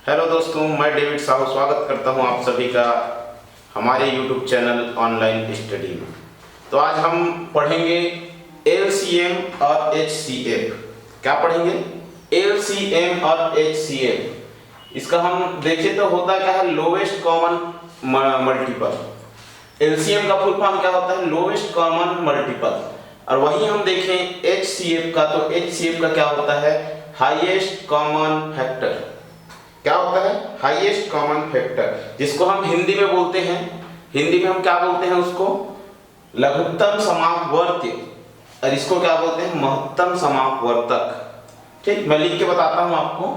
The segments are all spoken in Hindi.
हेलो दोस्तों, मैं डेविड साहू स्वागत करता हूं आप सभी का हमारे यूट्यूब चैनल ऑनलाइन स्टडी में। तो आज हम पढ़ेंगे एलसीएम और एचसीएफ। क्या पढ़ेंगे? एलसीएम और एचसीएफ। इसका हम देखें तो होता क्या है, लोवेस्ट कॉमन मल्टीपल। एलसीएम का फुल फॉर्म क्या होता है? Lowest common multiple. और वही हम देखें एचसीएफ का, तो एचसीएफ का क्या होता है? Highest common factor. क्या होता है? हाईएस्ट कॉमन फैक्टर, जिसको हम हिंदी में बोलते हैं, हिंदी में हम क्या बोलते हैं उसको? लघुत्तम समापवर्ती। और इसको क्या बोलते हैं? महत्तम समापवर्तक। ठीक, मैं लिख के बताता हूं आपको।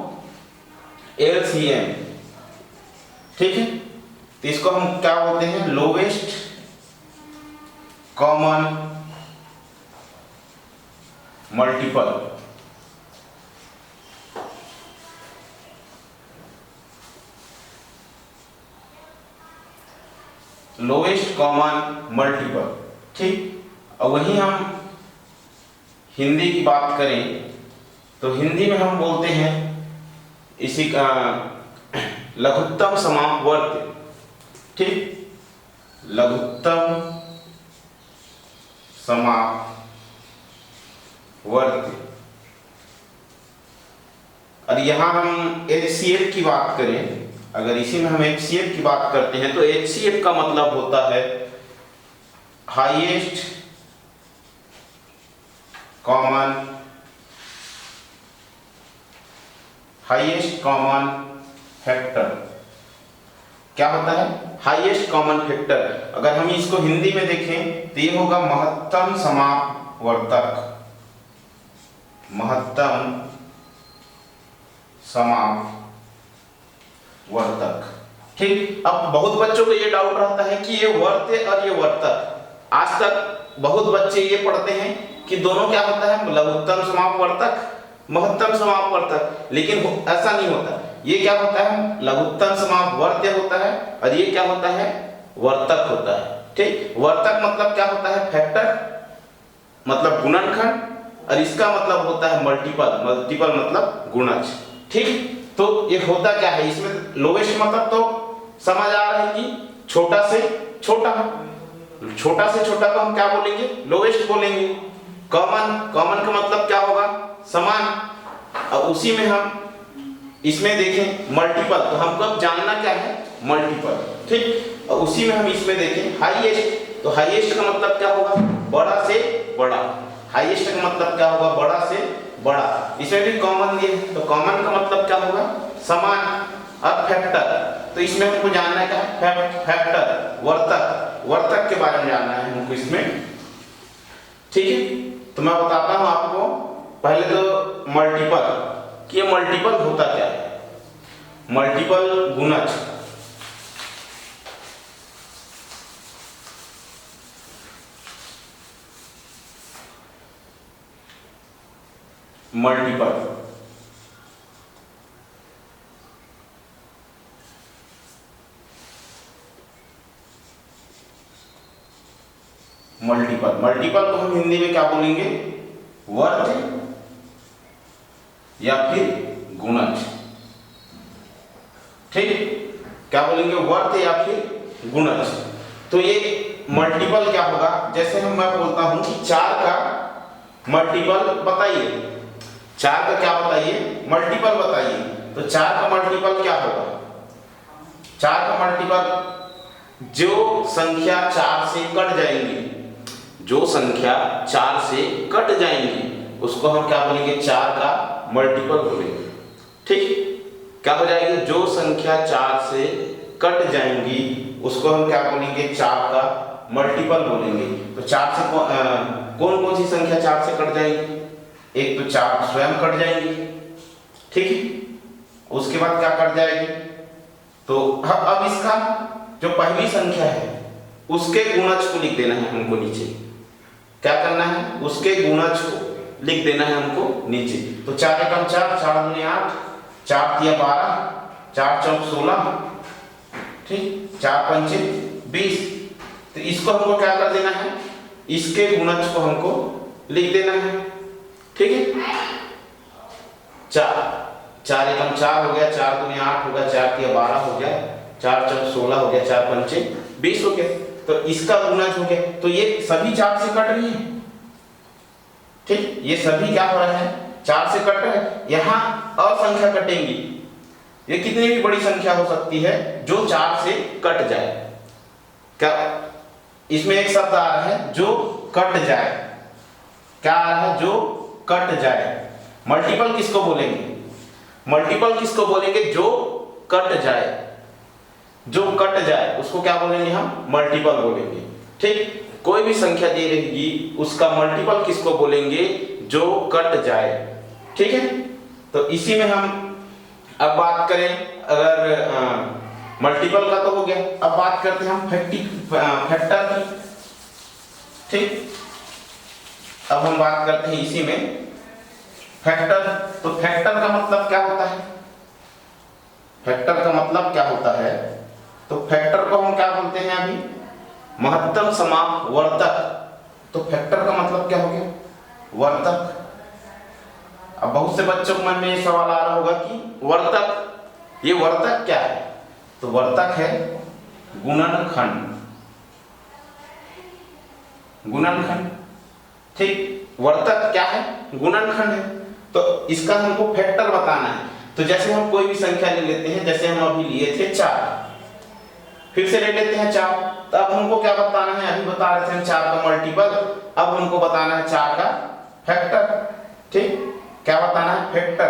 एलसीएम, ठीक है, तो इसको हम क्या बोलते हैं? Lowest common multiple. Lowest common multiple, ठीक। और वही हम हिंदी की बात करें तो हिंदी में हम बोलते हैं इसी का लघुत्तम समापवर्ती। ठीक, लघुत्तम समापवर्ती। और यहां हम एचसीएफ की बात करें, अगर इसी में हम एचसीएफ की बात करते हैं तो एचसीएफ का मतलब होता है हाईएस्ट कॉमन फैक्टर। क्या होता है? Highest common factor. अगर हम इसको हिंदी में देखें तो ये होगा महत्तम समापवर्तक। महत्तम समापवर्तक। ठीक। अब बहुत बच्चों को ये डाउट रहता है कि ये वर्त है और ये वर्तक। आज तक बहुत बच्चे ये पढ़ते हैं कि दोनों क्या होता है? लघुत्तम समापवर्तक, महत्तम समापवर्तक। लेकिन ऐसा नहीं होता। ये क्या होता है? लघुत्तम समापवर्त्य होता है और ये क्या होता है? वर्तक होता है। ठीक। वर्तक मतलब क्या होता है? फैक्टर, मतलब गुणनखंड। और इसका मतलब होता है मल्टीपल। मल्टीपल मतलब गुणज। ठीक। तो ये होता क्या है इसमें? लोवेस्ट मतलब तो समझ आ रहा है कि छोटा से छोटा। छोटा से छोटा को हम क्या बोलेंगे? लोवेस्ट बोलेंगे। कॉमन, कॉमन का मतलब क्या होगा? समान। और उसी में हम इसमें देखें मल्टीपल, तो हमको अब जानना क्या है? मल्टीपल। ठीक। और उसी में हम इसमें देखें हाईएस्ट, तो हाईएस्ट का मतलब क्या होगा? बड़ा से बड़ा। हाईएस्ट का मतलब क्या होगा? बड़ा से बड़ा। इसमें भी कॉमन दिए, तो कॉमन का मतलब क्या होगा? समान। और फैक्टर, तो इसमें हमको जानना क्या है? फैक्टर, वर्तक। वर्तक के बारे में जानना है हमको इसमें। ठीक है, तो मैं बताता हूं आपको पहले तो मल्टीपल कि ये मल्टीपल होता क्या है। मल्टीपल गुणज। मल्टीपल मल्टीपल मल्टीपल को हम हिंदी में क्या बोलेंगे? वर्त या फिर गुणज। ठीक, क्या बोलेंगे? वर्त या फिर गुणज। तो ये मल्टीपल क्या होगा? जैसे मैं बोलता हूं कि 4 का मल्टीपल बताइए। 4 का क्या बताइए? मल्टीपल बताइए। तो 4 का मल्टीपल क्या होगा? 4 का मल्टीपल जो संख्या 4 से कट जाएंगी, जो संख्या 4 से कट जाएंगी उसको हम क्या बोलेंगे? 4 का मल्टीपल बोलेंगे। ठीक, क्या हो जाएगी? जो संख्या 4 से कट जाएंगी उसको हम क्या बोलेंगे? 4 का मल्टीपल बोलेंगे। तो 4 से कौन कौन सी संख्या 4 से कट जाएगी? एक तो 4 स्वयं कट जाएंगी। ठीक है, उसके बाद क्या कट जाएगी? तो अब इसका जो पहली संख्या है उसके गुणज को लिख देना है हमको नीचे। क्या करना है? उसके गुणज को लिख देना है हमको नीचे। तो 4 एकम 4, 4 दूनी 8, 4 तिया 12, 4 चौक 16, ठीक, 4 पंचे 20। तो इसको हमको क्या कर देना है? इसके गुणज को हमको लिख देना है। ठीक है, 4 4 एकम 4 हो गया, 4 दूनी 8 होगा, 4 तिया 12 हो गया, 4 चौक 16 हो गया, 4 पंचे 20 हो गया। तो इसका गुणज हो गया, तो ये सभी 4 से कट रही है। ठीक, ये सभी क्या हो रहा है, 4 से कट रहा है। यहाँ असंख्या कटेंगी, ये कितनी भी बड़ी संख्या हो सकती है जो 4 से कट जाए। क्या इसमें एक शब्द आ रहा है जो कट जाए, क्या आ रहा है, जो कट जाए। मल्टीपल किसको बोलेंगे, मल्टीपल किसको बोलेंगे, जो कट जाए, जो कट जाए उसको क्या बोलेंगे हम, मल्टीपल बोलेंगे। ठीक, कोई भी संख्या दे रहेगी उसका मल्टीपल किसको बोलेंगे, जो कट जाए। ठीक है, तो इसी में हम अब बात करें, अगर मल्टीपल का तो हो गया, अब बात करते हैं हम फैक्टर की। ठीक, अब हम बात करते हैं इसी में फैक्टर। तो फैक्टर का मतलब क्या होता है, फैक्टर का मतलब क्या होता है, तो फैक्टर को हम क्या बोलते हैं अभी, महत्तम समावर्तक। तो फैक्टर का मतलब क्या हो गया, वर्तक। अब बहुत से बच्चों के मन में ये सवाल आ रहा होगा कि वर्तक, ये वर्तक क्या है, तो वर्तक है गुणनखंड, गुणनखंड। ठीक, वर्तक क्या है, गुणनखंड है। तो इसका हमको फैक्टर बताना है। तो जैसे हम कोई भी संख्या ले लेते हैं, जैसे हम अभी लिए थे 4, फिर से ले लेते हैं 4, तो अब हमको क्या बताना है, अभी बता रहे थे हम 4 का मल्टीपल, अब हमको बताना है 4 का फैक्टर। ठीक, क्या बताना है, फैक्टर।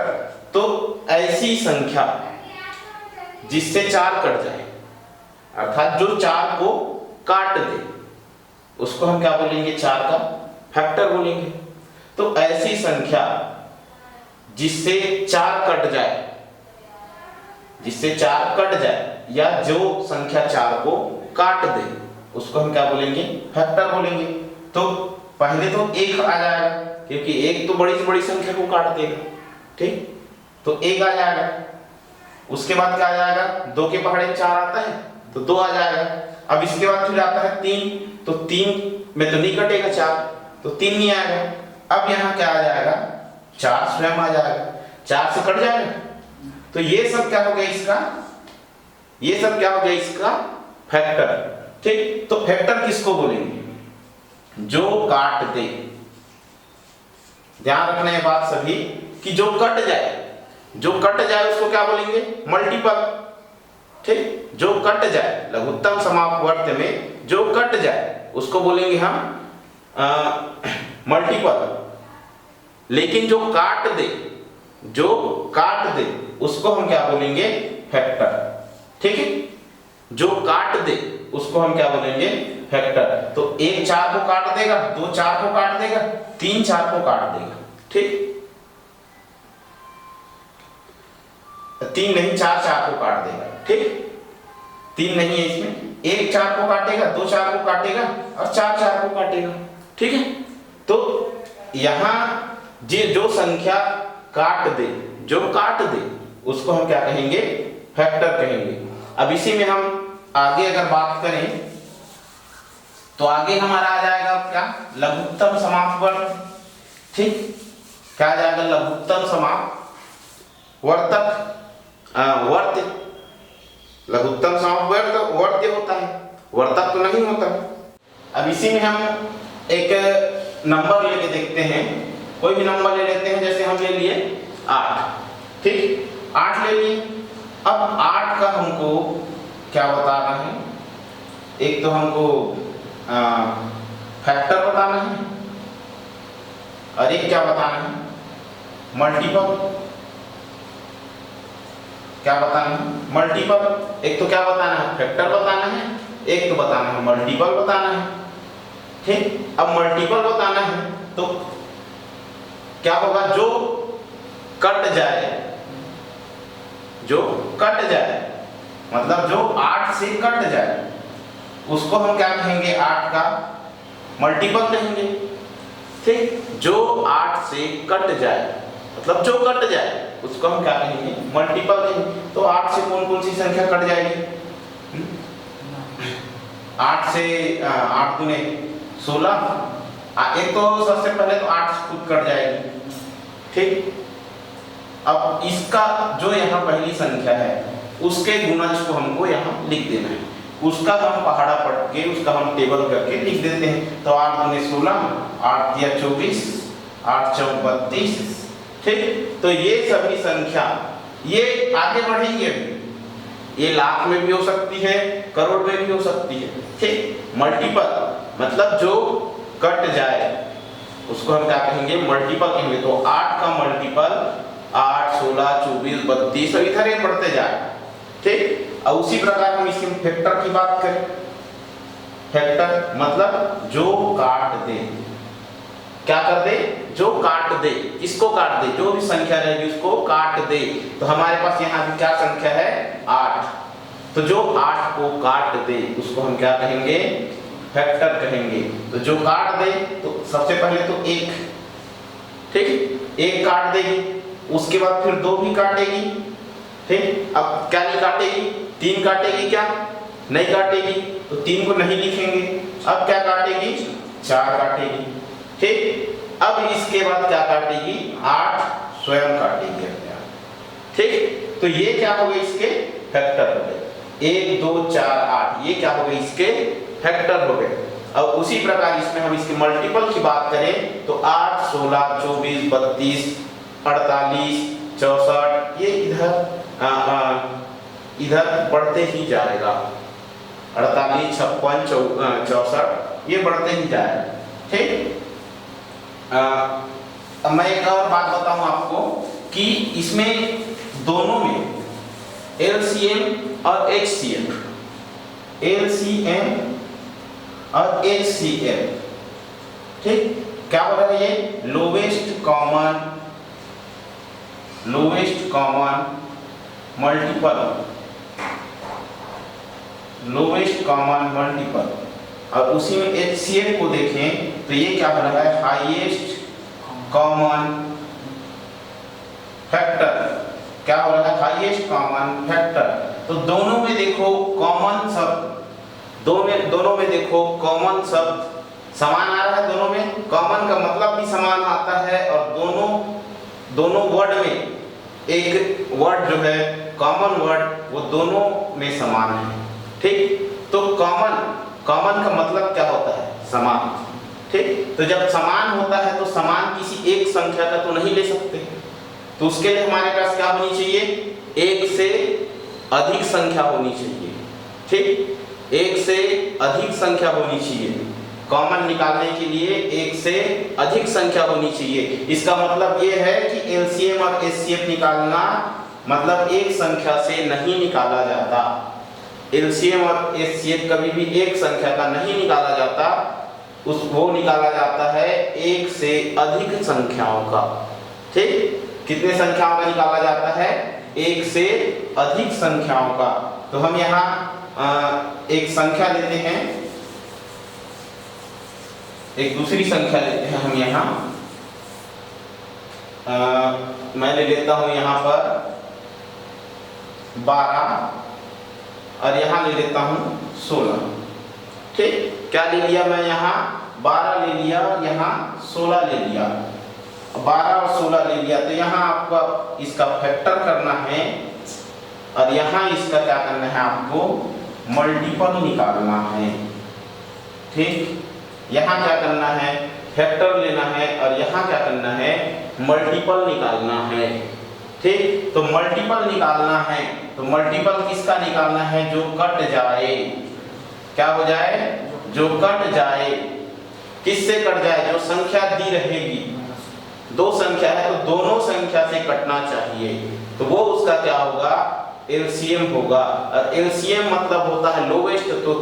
तो ऐसी संख्या जिससे 4 कट जाए, अर्थात जो 4 को काट दे, उसको हम क्या बोलेंगे, 4 का फैक्टर बोलेंगे। तो ऐसी संख्या जिससे 4 कट जाए, जिससे 4 कट जाए, या जो संख्या 4 को काट दे, उसको हम क्या बोलेंगे, फैक्टर बोलेंगे। तो पहले तो 1 आ जाएगा, क्योंकि 1 तो बड़ी से बड़ी संख्या को काट देगा। ठीक, तो 1 आ जाएगा। उसके बाद क्या आ जाएगा, 2 के पहाड़े 4 आता है, तो 2 आ जाएगा। अब इसके बाद फिर आता है 3, तो 3 में तो नहीं कटेगा 4, तो 3 नहीं आएगा। अब यहाँ क्या आ जाएगा, 4 स्वयं आ जाएगा, 4 से कट जाएगा। तो ये सब क्या हो गया इसका, ये सब क्या हो गया इसका फैक्टर। ठीक, तो फैक्टर किसको बोलेंगे, जो काट दे। ध्यान रखना ये बात सभी कि जो कट जाए, जो कट जाए उसको क्या बोलेंगे, मल्टीपल। ठीक, जो कट जाए, लघुत्तम समापवर्त में जो कट जाए उसको बोलेंगे हम मल्टीपल। लेकिन जो काट दे, जो काट दे उसको हम क्या बोलेंगे, फैक्टर। ठीक है, जो काट दे उसको हम क्या बोलेंगे, फैक्टर। तो 1 4 को काट देगा, 2 4 को काट देगा, 3 4 को काट देगा। ठीक, 3 नहीं 4 4 को काट देगा। ठीक, 3 नहीं है इसमें, 1 4 को काटेगा, 2 4 को काटेगा और 4 4 को काटेगा। ठीक है, तो यहां जो संख्या काट दे, जो काट दे, उसको हम क्या कहेंगे, फैक्टर कहेंगे। अब इसी में हम आगे अगर बात करें, तो आगे हमारा आ जाएगा क्या, लघुत्तम समापवर्त। ठीक, क्या आ जाएगा, लघुत्तम समापवर्तक, वर्त्य। लघुत्तम समापवर्त वर्त्य होता है, वर्तक तो नहीं होता। अब इसी में हम एक नंबर लेके देखते हैं, कोई भी नंबर ले लेते हैं, जैसे हम ले लिए 8। ठीक, 8 ले लिए। अब 8 का हमको क्या बताना है, एक तो हमको फैक्टर बताना है, और एक क्या बताना है, मल्टीपल। क्या बताना है, मल्टीपल। एक तो क्या बताना है, फैक्टर बताना है, एक तो बताना है मल्टीपल बताना है। ठीक, अब मल्टीपल बताना है तो क्या होगा, जो कट जाए, जो कट जाए मतलब जो 8 से कट जाए, उसको हम क्या कहेंगे, 8 का मल्टीपल कहेंगे। ठीक, जो 8 से कट जाए मतलब जो कट जाए उसको हम क्या कहेंगे, मल्टीपल कहेंगे। तो 8 से कौन कौन सी संख्या कट जाएगी, 8 से 8 दूने 16, एक तो सबसे पहले तो 8 से खुद कट जाएगी। ठीक, अब इसका जो यहाँ पहली संख्या है उसके गुणज को हमको यहाँ लिख देना है, उसका हम पहाड़ा पढ़ के उसका हम टेबल करके लिख देते हैं। तो 8 दूनी 16, 8 तिया 24, 8 चौक 32। ठीक, तो ये सभी संख्या ये आगे बढ़ेंगे, ये लाख में भी हो सकती है, करोड़ में भी हो सकती है। ठीक, मल्टीपल मतलब जो कट जाए उसको हम क्या कहेंगे, मल्टीपल कहेंगे। तो 8 का मल्टीपल 8, 16, 24, 32 और इधर ये बढ़ते जाए। ठीक, और उसी प्रकार हम इसके फैक्टर की बात करें, फैक्टर मतलब जो काट दे, क्या कर दे, जो काट दे, इसको काट दे, जो भी संख्या रहेगी उसको काट दे। तो हमारे पास यहाँ भी क्या संख्या है, 8। तो जो 8 को काट दे उसको हम क्या कहेंगे, फैक्टर कहेंगे। तो जो काट दे तो सबसे पहले तो 1, ठीक, 1 काट देगी, उसके बाद फिर 2 भी काटेगी। ठीक, अब क्या नहीं काटेगी, 3 काटेगी, क्या नहीं काटेगी, तो 3 को नहीं लिखेंगे। अब क्या काटेगी, 4 काटेगी। ठीक, अब इसके बाद क्या काटेगी, 8 स्वयं काटेगी अपने आप। ठीक, तो ये क्या हो गए, इसके फैक्टर हो गए। 1, 2, 4, 8 ये क्या हो गए, इसके फैक्टर हो गए। अब उसी प्रकार इसमें हम इसके मल्टीपल की बात करें तो 8, 16, 24, 32, 48, 64 ये इधर बढ़ते ही जाएगा। 48, 56, 64 ये बढ़ते ही जाएगा। ठीक, अब मैं एक और बात बताऊं आपको कि इसमें दोनों में LCM और HCM, LCM और HCM, ठीक, क्या हो रहा है, ये lowest common multiple, lowest common multiple. और उसी में HCM को देखें तो ये क्या हो रहा है, हाईएस्ट कॉमन फैक्टर, क्या हो रहा है, हाईएस्ट कॉमन फैक्टर। तो दोनों में देखो कॉमन शब्द, दोनों में देखो कॉमन शब्द समान आ रहा है। दोनों में कॉमन का मतलब भी समान आता है और दोनों वर्ड में एक वर्ड जो है कॉमन वर्ड वो दोनों में समान है। ठीक, तो कॉमन का मतलब क्या होता है, समान। ठीक, तो जब समान होता है तो समान किसी एक संख्या का तो नहीं ले सकते, तो उसके लिए हमारे पास क्या होनी चाहिए, एक से अधिक संख्या होनी चाहिए। ठीक, एक से अधिक संख्या होनी चाहिए, कॉमन निकालने के लिए एक से अधिक संख्या होनी चाहिए। इसका मतलब ये है कि LCM और HCF निकालना मतलब एक संख्या से नहीं निकाला जाता। LCM और HCF कभी भी एक संख्या का नहीं निकाला जाता, वो निकाला जाता है एक से अधिक संख्याओं का। ठीक, कितने संख्याओं का निकाला जाता है, एक से अधिक संख्याओं का। तो हम यहाँ एक संख्या लेते हैं, एक दूसरी संख्या लेते हैं हम यहाँ, मैं ले लेता हूँ यहाँ पर 12 और यहाँ ले लेता हूँ 16। ठीक, क्या ले लिया मैं यहाँ, 12 ले लिया, यहाँ 16 ले लिया, 12 और 16 ले लिया। तो यहाँ आपको इसका फैक्टर करना है और यहाँ इसका क्या करना है, आपको मल्टीपल निकालना है। ठीक, यहाँ क्या करना है, फैक्टर लेना है और यहाँ क्या करना है, मल्टीपल निकालना है। ठीक, तो मल्टीपल निकालना है तो मल्टीपल किसका निकालना है, जो कट जाए, क्या हो जाए, जो कट जाए। किससे कट जाए, जो संख्या दी रहेगी, 2 संख्या है तो दोनों संख्या से कटना चाहिए, तो वो उसका क्या होगा, LCM होगा। और LCM मतलब होता है लोवेस्ट, तो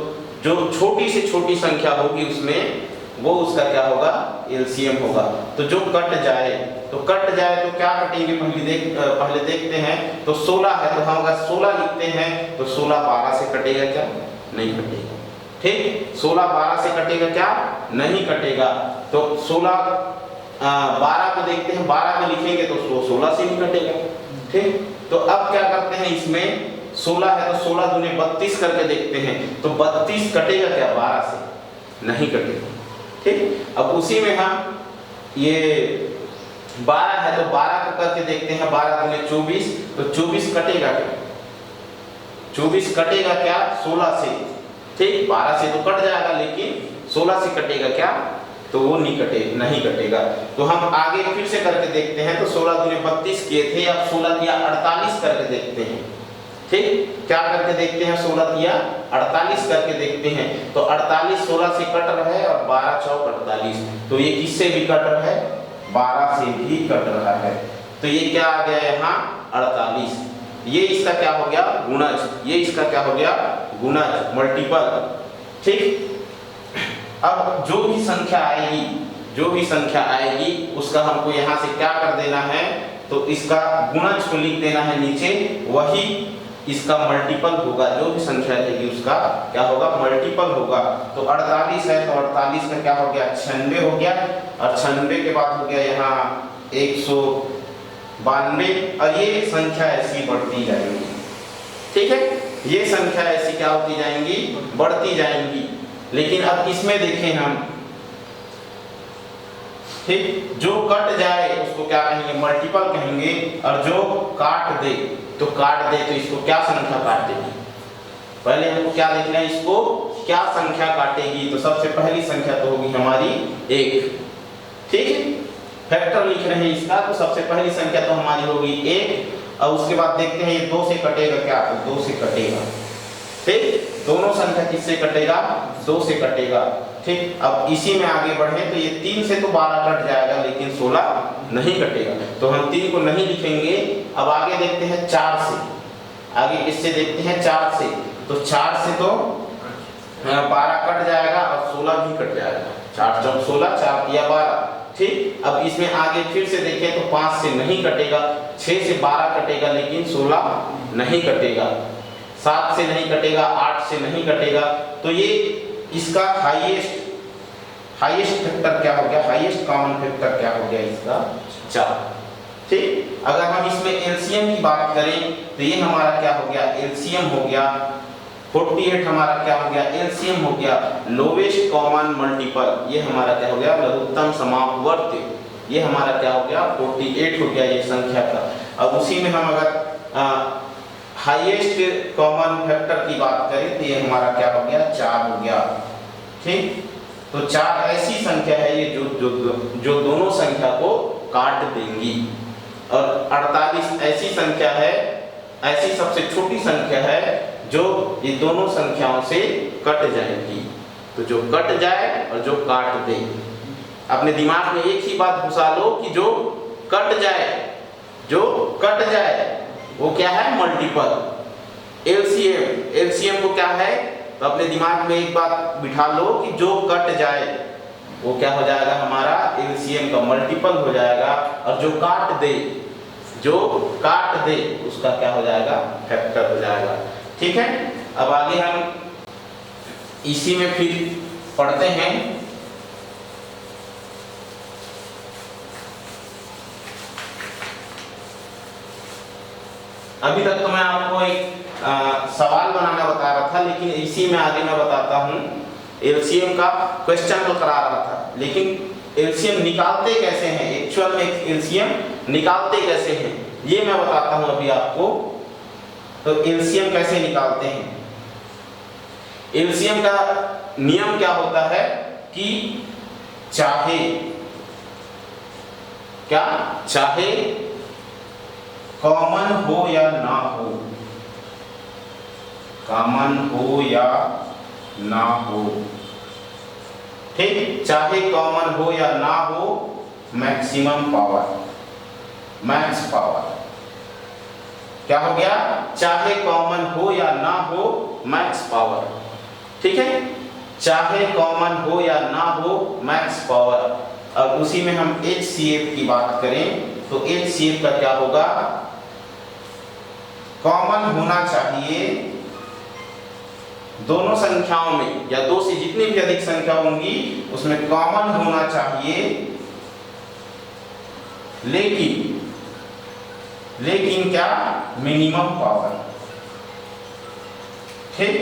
जो छोटी से छोटी संख्या होगी उसमें वो उसका क्या होगा, LCM होगा। तो जो कट जाए तो क्या कटेंगे, पहले देखते हैं। तो 16 है तो हम अगर 16 लिखते हैं तो 16 12 से कटेगा क्या, नहीं कटेगा। ठीक, 16 12 से कटेगा क्या, नहीं कटेगा। तो 16 12 को देखते हैं, 12 में लिखेंगे तो 16 से नहीं कटेगा। ठीक, तो अब क्या करते हैं, इसमें 16 है तो 16 दूनी 32 करके देखते हैं, तो 32 कटेगा क्या, 12 से नहीं कटेगा। ठीक, अब उसी में हम ये 12 है तो 12 को करके देखते हैं, 12 दूनी 24, तो 24 कटेगा क्या? 24 कटेगा क्या 16 से? ठीक, 12 से तो कट जाएगा, लेकिन 16 से कटेगा क्या? तो वो नहीं कटेगा। तो हम आगे फिर से करके देखते हैं। तो 16 दूनी 32 किए थे, अब 16 दिया 48 करके देखते हैं। ठीक, क्या करके देखते हैं? 16 दिया 48 करके देखते हैं। तो 48 16 से कट रहा है और 12 चौक 48, तो ये किससे भी कट रहा है? 12 से भी कट रहा है। तो ये क्या आ गया यहाँ? 48। ये इसका क्या हो गया? गुणज। ये इसका क्या हो गया? गुणज, मल्टीपल। ठीक, अब जो भी संख्या आएगी उसका हमको यहाँ से क्या कर देना है? तो इसका गुणज को लिख देना है नीचे, वही इसका मल्टीपल होगा। जो भी संख्या रहेगी उसका क्या होगा? मल्टीपल होगा। तो 48 है तो 48 का क्या हो गया? 96 हो गया, और 96 के बाद हो गया यहाँ 192, और ये संख्या ऐसी बढ़ती जाएंगी। ठीक है, ये संख्या ऐसी क्या होती जाएंगी? बढ़ती जाएंगी। लेकिन अब इसमें देखें हम, ठीक, जो कट जाए उसको क्या कहेंगे? मल्टीपल कहेंगे, और जो काट दे तो इसको क्या संख्या काट देगी? पहले हमको क्या देखना है? इसको क्या संख्या काटेगी? तो सबसे पहली संख्या तो होगी हमारी 1। ठीक है, फैक्टर लिख रहे हैं इसका, तो सबसे पहली संख्या तो हमारी होगी 1, और उसके बाद देखते हैं ये 2 से कटेगा क्या? तो 2 से कटेगा। ठीक, दोनों संख्या किससे कटेगा? 2 से कटेगा। ठीक, अब इसी में आगे बढ़े तो ये 3 से तो 12 कट जाएगा, लेकिन 16 नहीं कटेगा, तो हम 3 को नहीं लिखेंगे। अब आगे देखते हैं 4 से, आगे किससे देखते हैं? 4 से। तो 4 से तो 12 कट जाएगा और 16 भी कट जाएगा। 4 चौक 16, 4 तिया 12। ठीक, अब इसमें आगे फिर से देखें तो 5 से नहीं कटेगा, 6 से 12 कटेगा, लेकिन 16 नहीं कटेगा, 7 से नहीं कटेगा, 8 से नहीं कटेगा। तो ये इसका हाईएस्ट फैक्टर क्या हो गया? हाईएस्ट कॉमन फैक्टर क्या हो गया इसका? 4। ठीक, अगर हम इसमें एलसीएम की बात करें तो ये हमारा क्या हो गया? एलसीएम हो गया 48। हमारा क्या हो गया? एलसीएम हो गया लोवेस्ट कॉमन मल्टीपल। ये हमारा क्या हो गया? लघुत्तम समापवर्ती। ये हमारा क्या हो गया? 48 हो गया ये संख्या का। अब उसी में हम अगर हाईएस्ट कॉमन फैक्टर की बात करें तो ये हमारा क्या हो गया? 4 हो गया। ठीक, तो 4 ऐसी संख्या है ये जो दोनों संख्या को काट देंगी, और 48 ऐसी संख्या है, ऐसी सबसे छोटी संख्या है जो ये दोनों संख्याओं से कट जाएगी। तो जो कट जाए और जो काट दे, अपने दिमाग में एक ही बात घुसा लो कि जो कट जाए वो क्या है? मल्टीपल। एलसीएम को क्या है? तो अपने दिमाग में एक बात बिठा लो कि जो कट जाए वो क्या हो जाएगा? हमारा एलसीएम का मल्टीपल हो जाएगा, और जो काट दे उसका क्या हो जाएगा? फैक्टर हो जाएगा। ठीक है, अब आगे हम इसी में फिर पढ़ते हैं। अभी तक तो मैं आपको एक सवाल बनाना बता रहा था, लेकिन इसी में आगे मैं बताता हूँ। एलसीएम का क्वेश्चन तो करा रहा था, लेकिन एलसीएम निकालते कैसे हैं? एक्चुअल में एलसीएम निकालते कैसे हैं ये मैं बताता हूँ अभी आपको। तो एलसीएम कैसे निकालते हैं? एलसीएम का नियम क्या होता है कि चाहे कॉमन हो या ना हो, ठीक, चाहे कॉमन हो या ना हो, मैक्सिमम पावर, मैक्स पावर क्या हो गया? चाहे कॉमन हो या ना हो, मैक्स पावर। ठीक है, चाहे कॉमन हो या ना हो, मैक्स पावर। अब उसी में हम HCF की बात करें तो HCF का क्या होगा? कॉमन होना चाहिए दोनों संख्याओं में, या 2 से जितनी भी अधिक संख्या होंगी उसमें कॉमन होना चाहिए, लेकिन क्या? Minimum power. ठीक,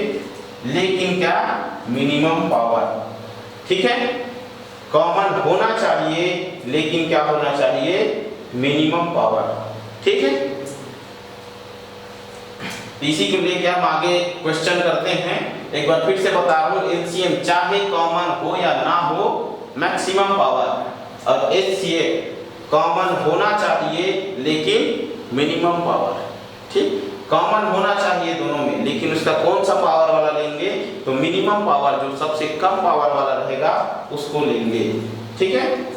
लेकिन क्या? Minimum power. ठीक है, कॉमन होना चाहिए लेकिन क्या होना चाहिए? Minimum power. ठीक है, इसी के लिए क्या हम आगे क्वेश्चन करते हैं। एक बार फिर से बता रहा हूँ, एलसीएम चाहे कॉमन हो या ना हो मैक्सिमम पावर, और एचसीएफ कॉमन होना चाहिए लेकिन मिनिमम पावर। ठीक, कॉमन होना चाहिए दोनों में, लेकिन उसका कौन सा पावर वाला लेंगे, तो मिनिमम पावर जो सबसे कम पावर वाला रहेगा उसको लेंगे। ठीक है,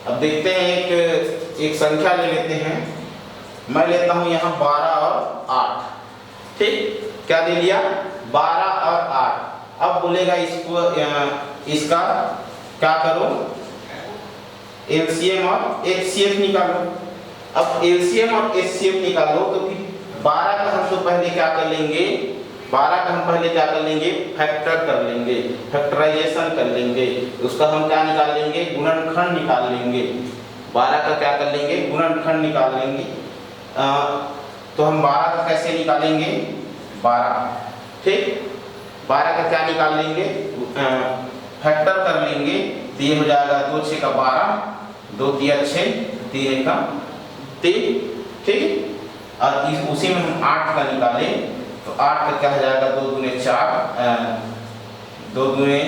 अब देखते हैं एक संख्या ले लेते हैं। मैं लेता हूं यहां 12 और 8। ठीक, क्या ले लिया, 12 और 8। अब बोलेगा इसको इसका क्या करो, एलसीएम और एचसीएफ निकालो। अब एलसीएम और एचसीएफ निकालो तो फिर 12 का हम तो पहले क्या कर लेंगे, 12 का हम पहले क्या कर लेंगे, फैक्टर कर लेंगे, फैक्टराइजेशन कर लेंगे। उसका हम क्या निकाल लेंगे, गुणनखंड निकाल लेंगे। 12 का क्या कर लेंगे, गुणनखंड निकाल लेंगे। तो हम 12 का कैसे निकालेंगे, 12। ठीक, 12 का क्या निकाल लेंगे, फैक्टर कर लेंगे। तो ये हो जाएगा 2 6 का 12, 2 3 6, 3 1 का 3। ठीक, और उसी में हम 8 का निकालें तो 8 का क्या हो जाएगा, 2 दूने 4, 2 दूने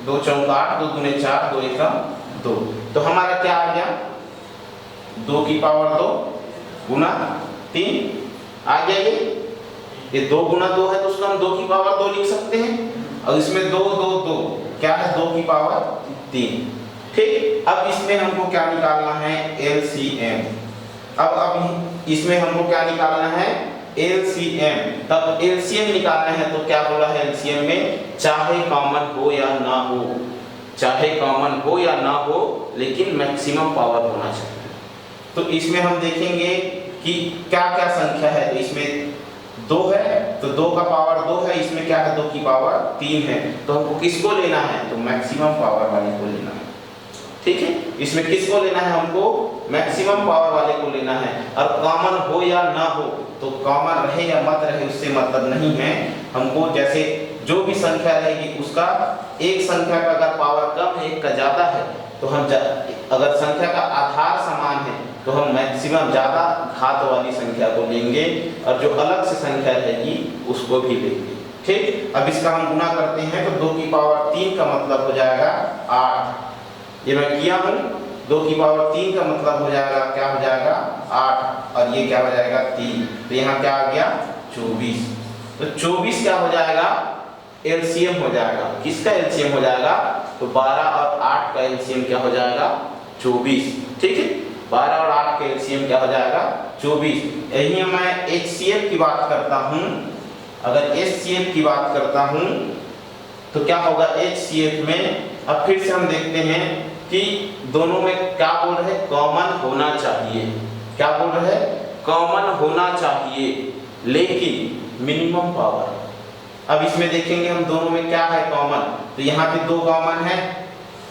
2 चौका 8, 2 दूने 4, 2 1 का 2। तो हमारा क्या आ गया, 2 की पावर 2 गुना 3 आ गया। ये 2 गुना 2 है तो उसको हम 2 की पावर 2 लिख सकते हैं, और इसमें 2 2 2 क्या है, 2 की पावर 3। ठीक, अब इसमें हमको क्या निकालना है, एलसीएम। अब इसमें हमको क्या निकालना है, एलसीएम। तब एलसीएम निकालना है तो क्या बोला है एलसीएम में, चाहे कॉमन हो या ना हो, चाहे कॉमन हो या ना हो लेकिन मैक्सिमम पावर होना चाहिए। तो इसमें हम देखेंगे कि क्या क्या संख्या है। तो इसमें 2 है तो 2 का पावर 2 है, इसमें क्या है, 2 की पावर 3 है। तो हमको किसको लेना है, तो मैक्सिमम पावर वाले को लेना है। ठीक है, इसमें किसको लेना है, हमको मैक्सिमम पावर वाले को लेना है। और कॉमन हो या ना हो, तो कॉमन रहे या मत रहे उससे मतलब नहीं है। हमको जैसे जो भी संख्या रहेगी उसका एक संख्या का अगर पावर कम है, एक का ज्यादा है, तो हम अगर संख्या का आधार समान है तो हम मैक्सिमम ज्यादा घात वाली संख्या को लेंगे, और जो अलग से संख्या रहेगी उसको भी लेंगे। ठीक, अब इसका हम गुना करते हैं तो 2 की पावर 3 का मतलब हो जाएगा 8। ये मैं किया हूं, 2 की पावर 3 का मतलब हो जाएगा, क्या हो जाएगा 8, और ये क्या हो जाएगा 3। तो यहाँ क्या आ गया 24। तो 24 क्या हो जाएगा, एलसीएम हो जाएगा। किसका एलसीएम हो जाएगा, तो 12 और 8 का एलसीएम क्या हो जाएगा 24। ठीक है, 12 और 8 का एलसीएम क्या हो जाएगा 24। यही मैं एचसीएफ की बात करता हूं। अगर एचसीएफ की बात करता हूं तो क्या होगा एचसीएफ में, अब फिर से हम देखते हैं कि दोनों में क्या बोल रहे हैं, कॉमन होना चाहिए। क्या बोल रहे हैं, कॉमन होना चाहिए लेकिन मिनिमम पावर। अब इसमें देखेंगे हम दोनों में क्या है कॉमन, तो यहाँ पे 2 कॉमन है,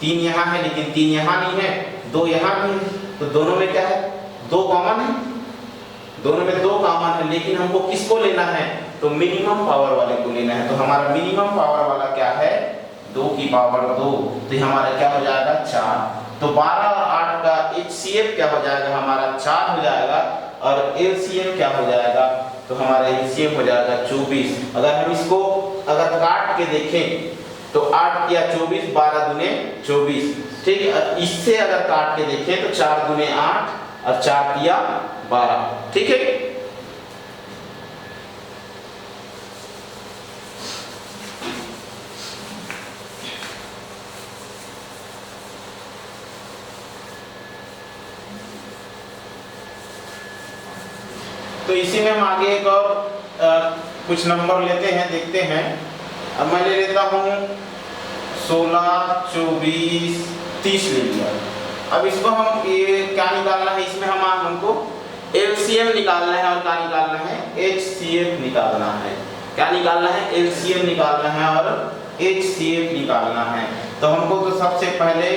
3 यहाँ है लेकिन 3 यहाँ नहीं है, 2 यहाँ भी है। तो दोनों में क्या है, 2 कॉमन है, दोनों में 2 कॉमन है, लेकिन हमको किसको लेना है, तो मिनिमम पावर वाले को लेना है। तो हमारा मिनिमम पावर वाला क्या है, 2 की पावर 2। तो हमारा क्या हो जाएगा 4। तो 12 और 8 का एचसीएफ क्या हो जाएगा, हमारा 4 हो जाएगा, और एलसीएम क्या हो जाएगा, तो हमारा एलसीएम हो जाएगा 24। अगर हम इसको अगर काट के देखें तो 8 या 24, 12 दूने 24। ठीक है, इससे अगर काट के देखें तो 4 दूने 8 और 4 या 12। ठीक है, तो इसी में हम आगे एक और कुछ नंबर लेते हैं, देखते हैं। अब मैं ले लेता हूँ 16, 24, 30 ले लिया। अब इसको हम ये क्या निकालना है, इसमें हमको एलसीएम निकालना है, और क्या निकालना है, एचसीएफ निकालना है। क्या निकालना है, एलसीएम निकालना है और एचसीएफ निकालना है। तो हमको तो सबसे पहले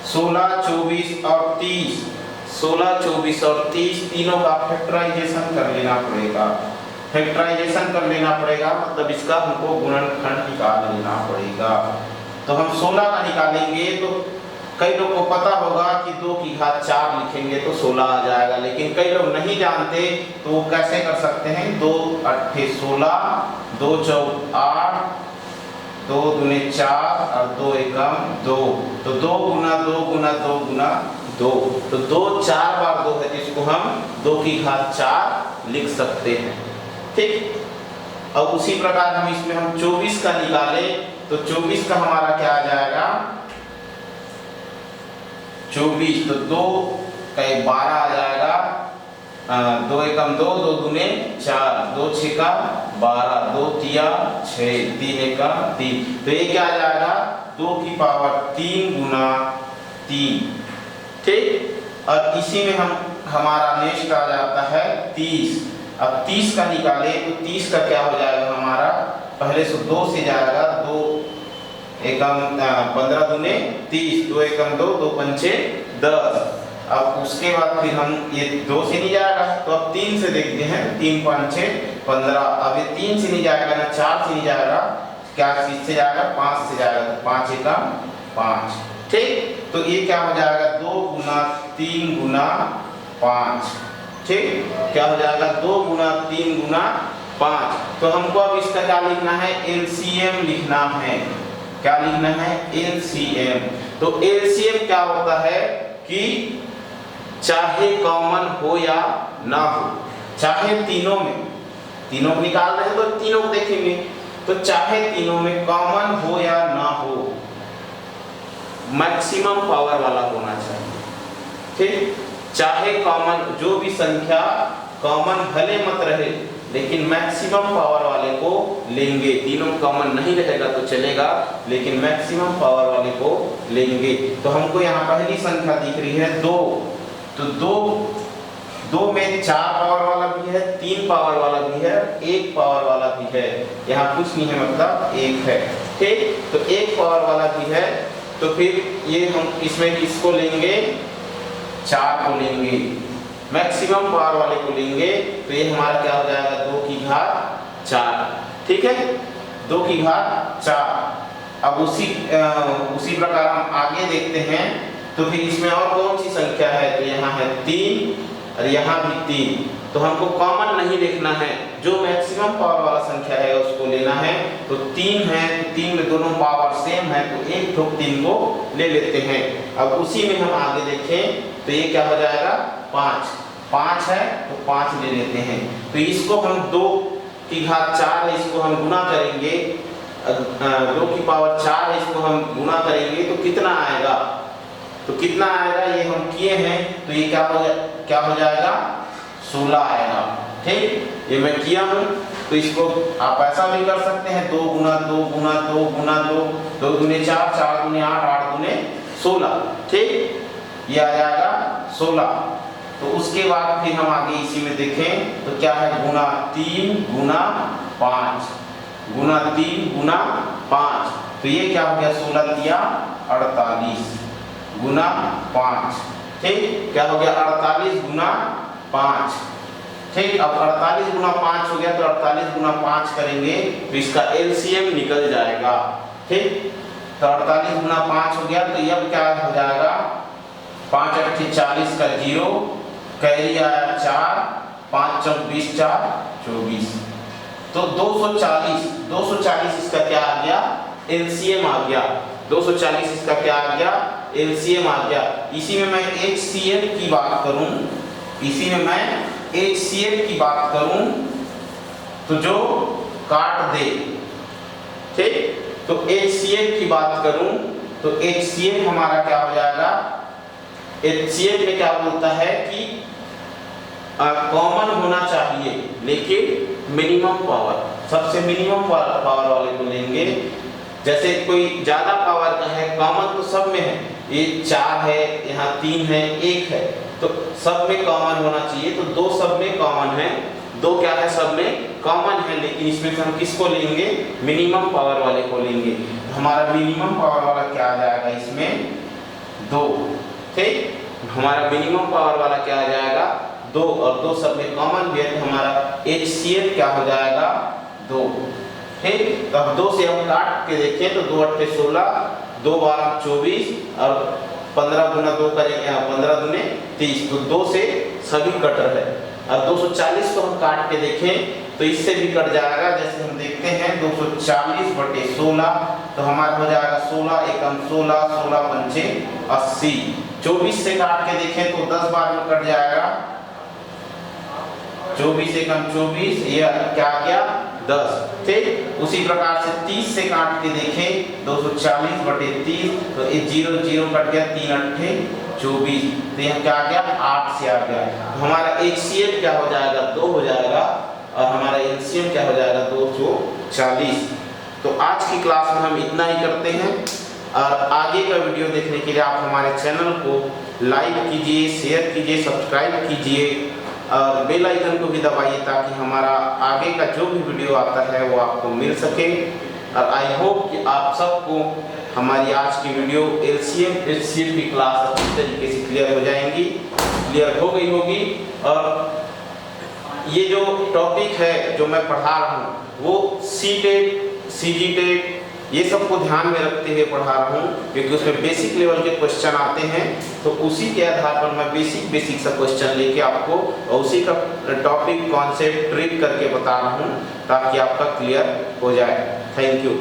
16, 24 और 30, 16, 24 और 30 तीनों का फैक्टराइजेशन कर लेना पड़ेगा। फैक्टराइजेशन कर लेना पड़ेगा मतलब इसका हमको गुणनखंड निकाल लेना पड़ेगा। तो हम 16 का निकालेंगे तो कई लोग को पता होगा कि 2 की घात 4 लिखेंगे तो 16 आ जाएगा, लेकिन कई लोग नहीं जानते तो वो कैसे कर सकते हैं, 2 अट्ठे 16, 2 चौक 8, 2 दूने 4 और 2 एकम 2, तो 2 गुना 2 गुना 2 गुना 2, तो 2 4 बार 2 है जिसको हम 2 की घात 4 लिख सकते हैं। ठीक, अब उसी प्रकार हम इसमें हम 24 का निकाले तो 24 का हमारा क्या आ जाएगा, 24 तो 2 का 12 आ जाएगा, 2 एकम 2, 2 दूने 4, 2 छः का 12, 2 तिया 6, 3 एकम 3, तो ये क्या आ जाएगा 2 की पावर 3 गुना 3। ठीक, और इसी में हम हमारा नेक्स्ट आ जाता है 30। अब 30 का निकाले तो 30 का क्या हो जाएगा हमारा, पहले से 2 से जाएगा, 2 एकम 15 दूने 30, 2 एकम 2, 2 पंचे 10। अब उसके बाद फिर हम ये 2 से नहीं जाएगा तो अब 3 से देखते हैं, 3 5 6 15, अब ये 3 से नहीं जाएगा ना 4 से नहीं जाएगा, क्या किससे जाएगा 5 से जाएगा, तो 5 एकम 5। ठीक, तो ये क्या हो जाएगा 2 गुना 3 गुना 5। ठीक, क्या हो जाएगा 2 गुना 3 गुना 5। तो हमको अब इसका क्या लिखना है, एलसीएम लिखना है। क्या लिखना है, एलसीएम। तो एलसीएम क्या होता है कि चाहे कॉमन हो या ना हो, चाहे तीनों में निकाल रहे हैं तो तीनों को देखेंगे, तो चाहे तीनों में कॉमन हो या ना हो मैक्सिमम पावर वाला होना चाहिए। ठीक, चाहे कॉमन जो भी संख्या कॉमन भले मत रहे लेकिन मैक्सिमम पावर वाले को लेंगे, तीनों कॉमन नहीं रहेगा तो चलेगा लेकिन मैक्सिमम पावर वाले को लेंगे। तो हमको यहाँ पहली संख्या दिख रही है 2, तो 2 में 4 पावर वाला भी है, 3 पावर वाला भी है, 1 पावर वाला भी है, यहाँ कुछ नहीं है मतलब 1 है। ठीक, तो 1 पावर वाला भी है, तो फिर ये हम इसमें किसको लेंगे, 4 को लेंगे, मैक्सिमम पावर वाले को लेंगे, तो ये हमारा क्या हो जाएगा 2 की घात 4। ठीक है, 2 की घात 4। अब उसी प्रकार हम आगे देखते हैं, तो फिर इसमें और कौन सी संख्या है, तो यहाँ है 3 और यहाँ भी 3, तो हमको कॉमन नहीं देखना है, जो मैक्सिमम पावर वाला संख्या है उसको लेना है। तो 3 है, तो 3 में दोनों पावर सेम है तो एक ठोक 3 को ले लेते हैं। अब उसी में हम आगे देखें तो ये क्या हो जाएगा 5 है तो 5 ले लेते हैं, तो इसको हम 2 की घात 4 है, इसको हम गुना करेंगे, 2 की पावर 4 है, इसको हम गुना करेंगे तो कितना आएगा, तो कितना आएगा ये हम किए हैं, तो ये क्या हो जाएगा 16 आएगा। ठीक, ये मैं किया हूँ, तो इसको आप ऐसा भी कर सकते हैं 2 गुना 2 गुना 2 गुना 2, 2 दूने 4, 4 दूने 8, 8 दूने 16। ठीक, ये आ जाएगा 16। तो उसके बाद फिर हम आगे इसी में देखें तो क्या है, गुना 3 गुना 5, गुना 3 गुना 5, तो ये क्या हो गया 16 तिया 48 गुना 5। ठीक, क्या हो गया 48 गुना 5। ठीक, अब 48 गुना 5 हो गया, तो 48 गुना 5 करेंगे तो इसका एलसीएम निकल जाएगा। ठीक, तो 48 गुना 5 हो गया, तो ये अब क्या हो जाएगा 5 अट्ठे 40 का 0, कैरी आया 4, 5 चौक 20, 4 24, तो 240 इसका क्या आ गया एलसीएम आ गया, 240 इसका क्या आ गया एलसीएम आ गया। इसी में मैं एचसीएफ की बात करूं, इसी में मैं एचसीएफ की बात करूं तो जो काट दे। ठीक, तो एचसीएफ की बात करूं तो एचसीएफ हमारा क्या हो जाएगा, एचसीएफ में क्या बोलता है कि कॉमन होना चाहिए लेकिन मिनिमम पावर, सबसे मिनिमम पावर वाले को लेंगे। जैसे कोई ज्यादा पावर का है, कॉमन तो सब में है, ये 4 है, यहाँ 3 है, 1 है, तो सब में कॉमन होना चाहिए, तो 2 सब में कॉमन है, 2 क्या है सब में कॉमन है, लेकिन इसमें से हम किसको लेंगे मिनिमम पावर वाले को लेंगे। तो हमारा मिनिमम पावर वाला क्या आ जाएगा इसमें 2। ठीक, हमारा मिनिमम पावर वाला क्या आ जाएगा 2, और 2 सब में कॉमन भी है तो हमारा HCF क्या हो जाएगा 2। ठीक, तो अब 2 से हम काट के देखें तो 2 8 16, 2 12 24 और 15 गुना 2 करेंगे 15 दूने 30, तो 2 से सभी कटर है। और 240 को हम काट के देखें तो इससे भी कट जाएगा। जैसे हम देखते हैं 240 बटे 16 तो हमारा हो जाएगा 16 एकम 16, 16 पंचे 80। 24 से काट के देखें तो 10 बार में कट जाएगा, 24 एकम 24, ये क्या आ गया 10। ठीक, उसी प्रकार से 30 से काट के देखें 240 बटे 30 तो ये 0 0 कट गया, 3 8 24, तो यहाँ क्या आ गया 8 से आ गया। तो हमारा HCF क्या हो जाएगा 2 हो जाएगा और हमारा LCM क्या हो जाएगा 240। तो आज की क्लास में हम इतना ही करते हैं और आगे का वीडियो देखने के लिए आप हमारे चैनल को लाइक कीजिए, शेयर कीजिए, सब्सक्राइब कीजिए और बेल आइकन को भी दबाइए ताकि हमारा आगे का जो भी वीडियो आता है वो आपको मिल सके। और आई होप कि आप सबको हमारी आज की वीडियो LCM HCF की क्लास अच्छी तरीके से क्लियर हो जाएंगी, क्लियर हो गई होगी। और ये जो टॉपिक है जो मैं पढ़ा रहा हूँ वो CTET, CGTET ये सब को ध्यान में रखते हुए पढ़ा रहा हूँ क्योंकि उसमें बेसिक लेवल के क्वेश्चन आते हैं। तो उसी के आधार पर मैं बेसिक सा क्वेश्चन लेके आपको और उसी का टॉपिक कॉन्सेप्ट ट्रिक करके बता रहा हूँ ताकि आपका क्लियर हो जाए। Thank you.